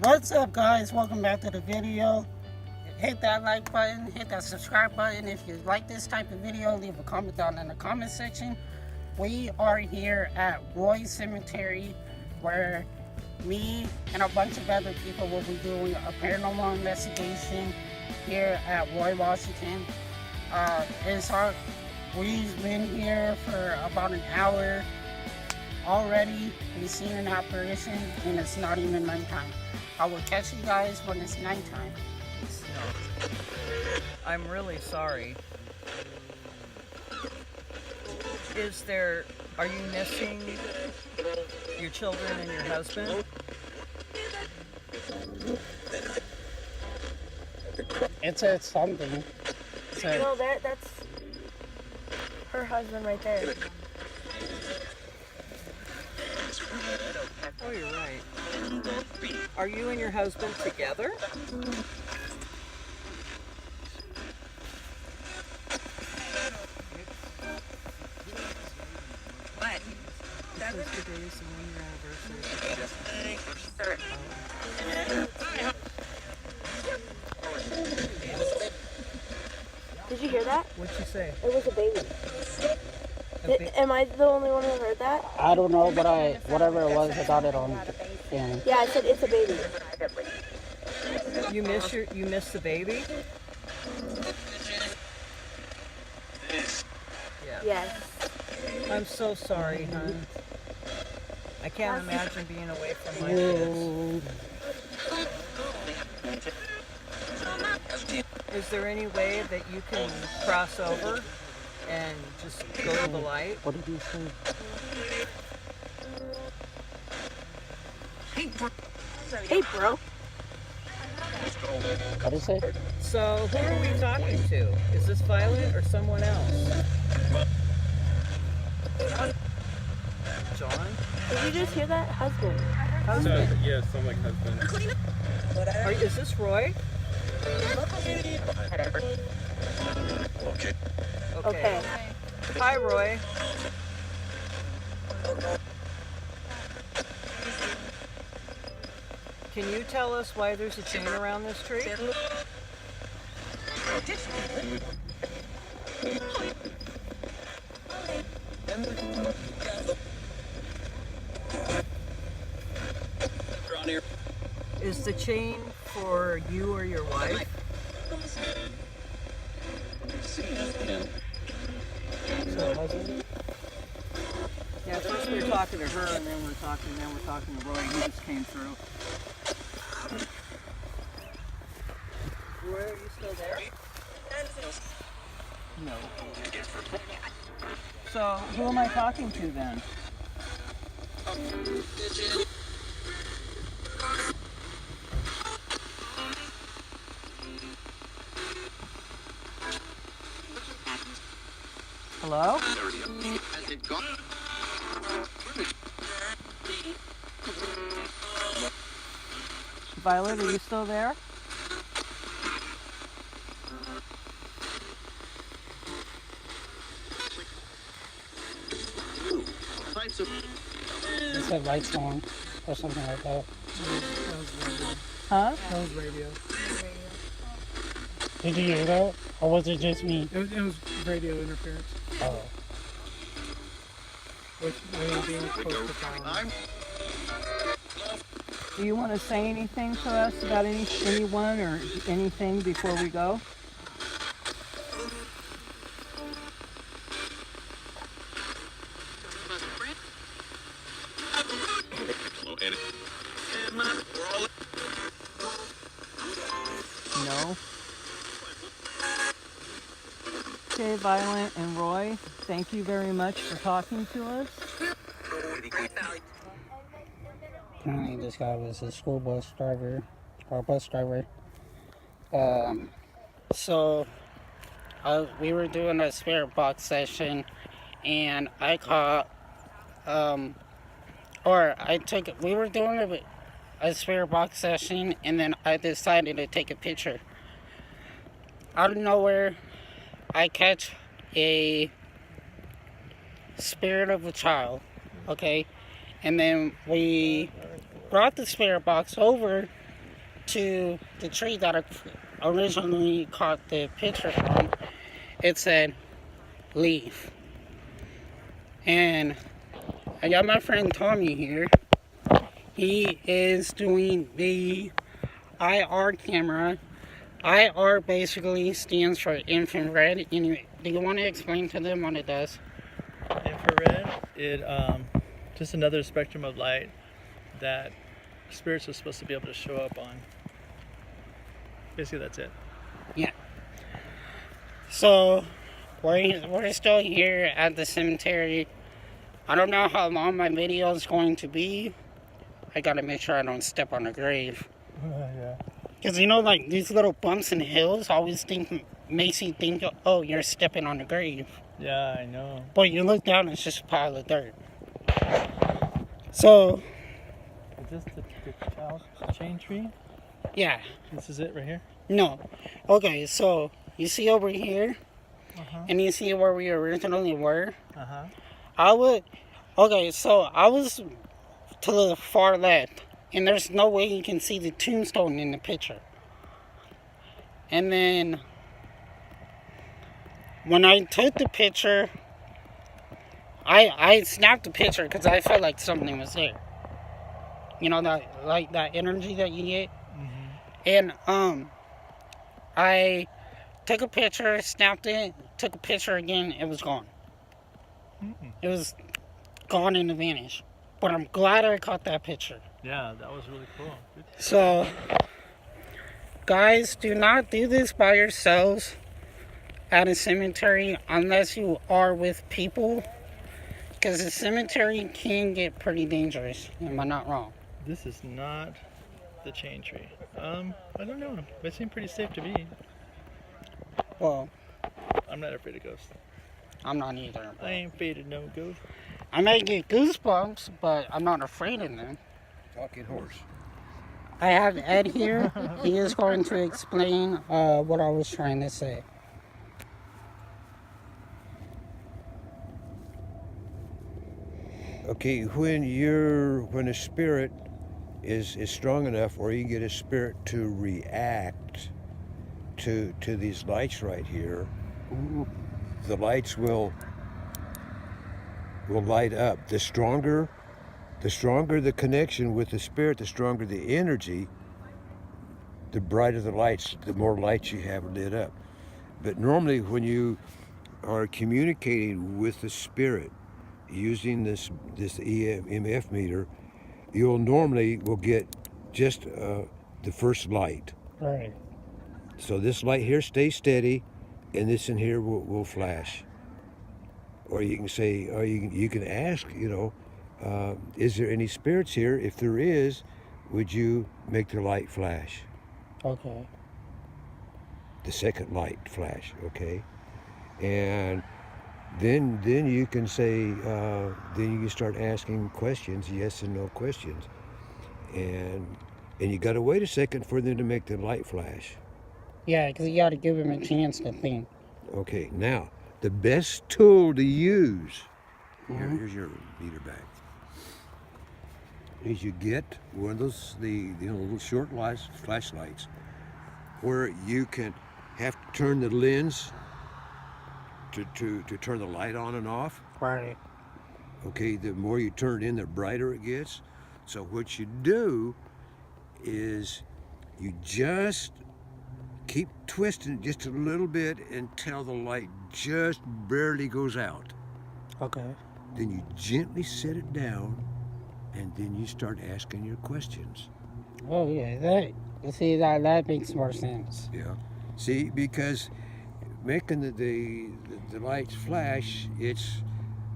What's up, guys? Welcome back to the video. Hit that like button, hit that subscribe button. If you like this type of video, leave a comment down in the comment section. We are here at Roy Cemetery, where me and a bunch of other people will be doing a paranormal investigation here at Roy, Washington. We've been here for about an hour already. We've seen an apparition, and it's not even nighttime. I will catch you guys when it's nighttime. I'm really sorry. Are you missing your children and your husband? It's something. No, that's her husband right there. Oh, you're right. Are you and your husband together? What? That was today's 1-year anniversary. Did you hear that? What'd she say? It was a baby. Am I the only one who heard that? I don't know, but whatever it was, I got it on film. Yeah, I said it's a baby. You miss the baby? Yeah. Yes. I'm so sorry, hon. I can't imagine being away from my kids. Is there any way that you can cross over and just go to the light? What did you say? Hey, bro. What did you say? So, who are we talking to? Is this Violet or someone else? John? Did you just hear that? Husband. Husband? Yeah, sound like husband. Is this Roy? Okay. Hi, Roy. Can you tell us why there's a chain around this tree? Is the chain for you or your wife? Yeah, first we were talking to her, and then we're talking to Roy. He just came through. Roy, are you still there? No. So, who am I talking to then? Hello? Violet, are you still there? It said lights on or something like that. Huh? That was radio. Did you hear that? Or was it just me? It was radio interference. Oh. Which way being close to town. Do you want to say anything to us about anyone or anything before we go? No? Okay, Violet and Roy, thank you very much for talking to us. Apparently this guy was a school bus driver, or bus driver. We were doing a spirit box session, and I caught, we were doing a spirit box session, and then I decided to take a picture. Out of nowhere, I catch a spirit of a child, okay? And then we brought the spirit box over to the tree that I originally caught the picture from, it said, leave. And I got my friend Tommy here. He is doing the IR camera. IR basically stands for infrared. Do you want to explain to them what it does? Infrared, it just another spectrum of light that spirits are supposed to be able to show up on. Basically, that's it. Yeah. So we're still here at the cemetery. I don't know how long my video is going to be. I gotta make sure I don't step on a grave. Yeah. Because you know, like these little bumps and hills always makes you think, oh, you're stepping on a grave. Yeah, I know. But you look down, it's just a pile of dirt. So, Is this the chain tree? yeah. This is it right here? No. Okay, so you see over here, Uh-huh. and you see where we originally were? Uh-huh. I was to the far left, and there's no way you can see the tombstone in the picture. And then when I took the picture, I snapped the picture because I felt like something was there. You know, that energy that you get. Mm-hmm. And I took a picture, snapped it, took a picture again, it was gone. Mm-mm. It was gone in the vanish. But I'm glad I caught that picture. Yeah, that was really cool. Good. So, guys, do not do this by yourselves at a cemetery unless you are with people. Because the cemetery can get pretty dangerous. Am I not wrong? This is not the chain tree. I don't know. It seemed pretty safe to me. Well, I'm not afraid of ghosts. I'm not either. I ain't afraid of no ghosts. I may get goosebumps, but I'm not afraid of them. Talking horse. I have Ed here. He is going to explain what I was trying to say. Okay, when a spirit is strong enough, or you get a spirit to react to these lights right here, the lights will light up. The stronger the connection with the spirit, the stronger the energy, the brighter the lights, the more lights you have lit up. But normally when you are communicating with the spirit using this EMF meter, you'll normally will get just the first light. Right. So this light here stays steady, and this in here will flash. Or you can say, or you can ask, is there any spirits here? If there is, would you make the light flash? Okay. The second light flash, okay? And then you can say, then you can start asking questions, yes and no questions. And you got to wait a second for them to make the light flash. Yeah, because you got to give him a chance to think. Okay, now, the best tool to use, here's your meter back, is you get one of those, the little short lights, flashlights, where you can have to turn the lens to turn the light on and off. Right. Okay, the more you turn it in, the brighter it gets. So what you do is you just keep twisting just a little bit until the light just barely goes out. Okay. Then you gently set it down, and then you start asking your questions. Oh yeah, that makes more sense. Yeah. See, because making the lights flash, it's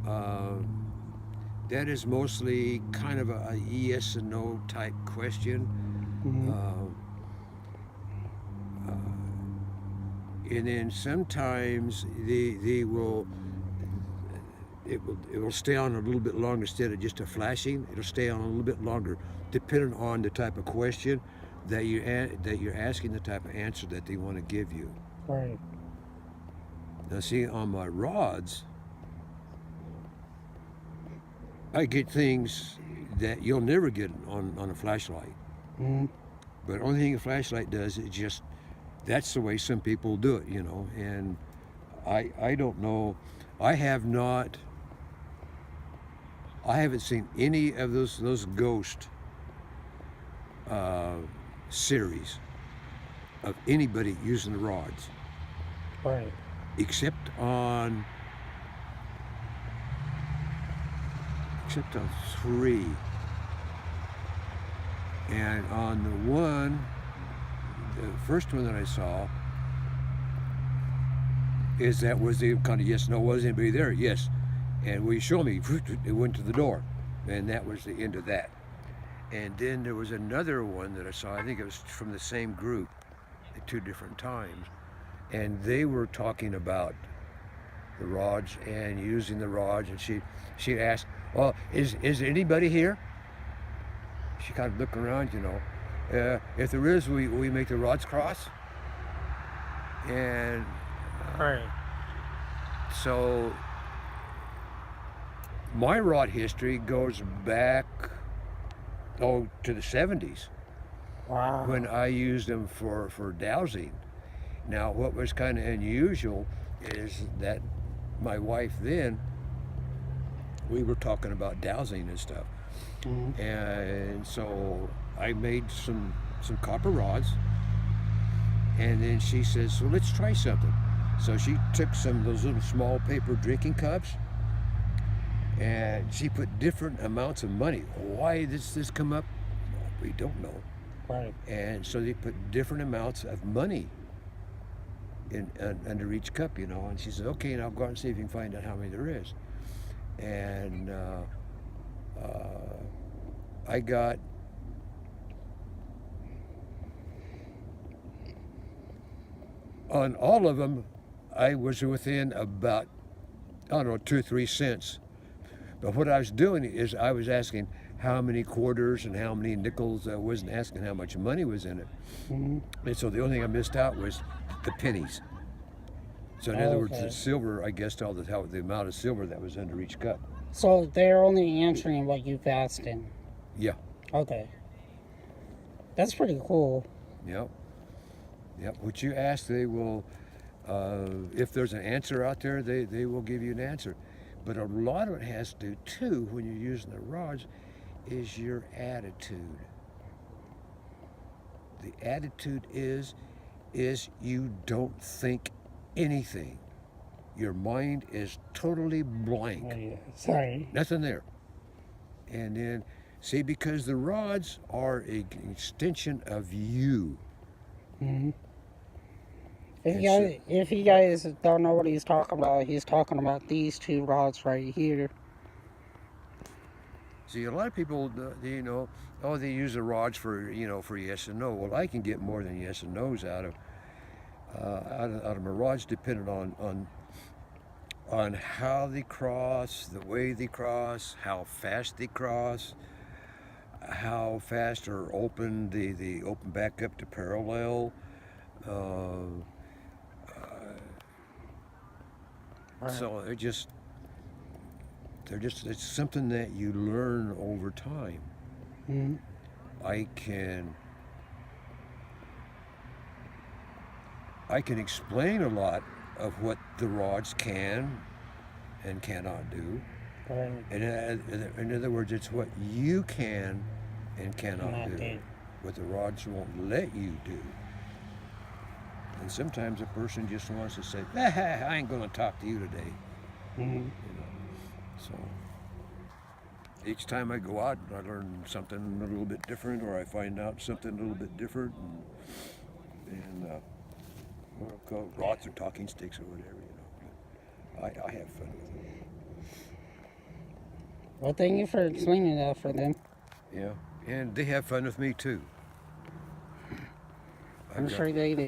that is mostly kind of a yes and no type question. And then sometimes it will stay on a little bit longer instead of just a flashing. It'll stay on a little bit longer, depending on the type of question that you're asking, the type of answer that they want to give you. Right. Now, see, on my rods, I get things that you'll never get on a flashlight. But only thing a flashlight does is just, that's the way some people do it, you know. And I don't know. I haven't seen any of those ghost series of anybody using the rods, Right. except on 3. And on the first one that I saw, is that was the kind of yes, no, was anybody there? Yes. And will you show me? It went to the door. And that was the end of that. And then there was another one that I saw, I think it was from the same group at 2 different times. And they were talking about the rods and using the rods. And she asked, well, is anybody here? She kind of looked around, you know. If there is, we make the rods cross. And Right. so my rod history goes back to the 70s Wow. when I used them for dowsing. Now, what was kind of unusual is that my wife then, we were talking about dowsing and stuff. Mhm. And so I made some copper rods, and then she says, so let's try something. So she took some of those little small paper drinking cups, and she put different amounts of money. Why did this come up? We don't know. Right. And so they put different amounts of money in under each cup, you know. And she said, okay, now go out and see if you can find out how many there is. And I got on all of them, I was within about, I don't know, 2 or 3 cents. But what I was doing is I was asking how many quarters and how many nickels. I wasn't asking how much money was in it. Mhm. And so the only thing I missed out was the pennies. So in other words, Okay. the silver, I guessed all the amount of silver that was under each cup. So they're only answering what you've asked in. Yeah. Okay. That's pretty cool. Yep. Yep. What you ask, they will. If there's an answer out there, they will give you an answer. But a lot of it has to do too, when you're using the rods, is your attitude. The attitude is you don't think anything. Your mind is totally blank. Oh, yeah. Sorry. Nothing there. And then, see, because the rods are an extension of you. Mhm. And so- If you guys don't know what he's talking about these 2 rods right here. See, a lot of people, you know, oh, they use the rods for, you know, for yes and no. Well, I can get more than yes and no's out of my rods, depending on how they cross, the way they cross, how fast they cross, how fast or open they open back up to parallel. So they're just it's something that you learn over time. Mhm. I can explain a lot of what the rods can and cannot do. Right. In other words, it's what you can and cannot Cannot do. do. What the rods won't let you do. And sometimes a person just wants to say, I ain't going to talk to you today. Mhm. You know? So each time I go out, I learn something a little bit different, or I find out something a little bit different, and what I'll call rods or talking sticks or whatever, you know. But I have fun with it. Well, thank you for explaining that for them. Yeah, and they have fun with me too. I'm sure they do.